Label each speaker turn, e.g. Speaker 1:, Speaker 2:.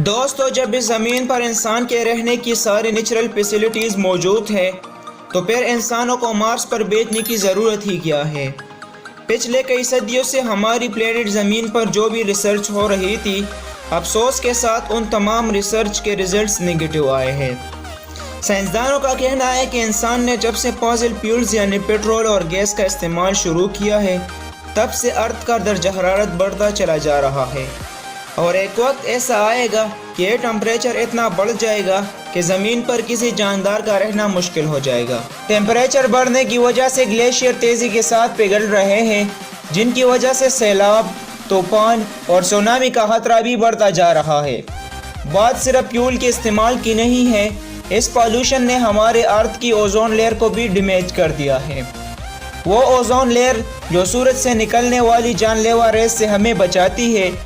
Speaker 1: دوستو، جب اس زمین پر انسان کے رہنے کی ساری نیچرل فیسلٹیز موجود ہے تو پھر انسانوں کو مارس پر بھیجنے کی ضرورت ہی کیا ہے؟ پچھلے کئی صدیوں سے ہماری پلیٹ زمین پر جو بھی ریسرچ ہو رہی تھی، افسوس کے ساتھ ان تمام ریسرچ کے ریزلٹس نگیٹو آئے ہیں۔ سائنسدانوں کا کہنا ہے کہ انسان نے جب سے فوسل فیولز یعنی پیٹرول اور گیس کا استعمال شروع کیا ہے، تب سے ارتھ کا درجہ حرارت بڑھتا چلا جا رہا ہے، اور ایک وقت ایسا آئے گا کہ یہ ٹمپریچر اتنا بڑھ جائے گا کہ زمین پر کسی جاندار کا رہنا مشکل ہو جائے گا۔ ٹمپریچر بڑھنے کی وجہ سے گلیشیئر تیزی کے ساتھ پگھل رہے ہیں، جن کی وجہ سے سیلاب، طوفان اور سونامی کا خطرہ بھی بڑھتا جا رہا ہے۔ بات صرف فیول کے استعمال کی نہیں ہے، اس پالوشن نے ہمارے ارتھ کی اوزون لیئر کو بھی ڈیمیج کر دیا ہے۔ وہ اوزون لیئر جو سورج سے نکلنے والی جان لیوا ریز سے ہمیں بچاتی ہے،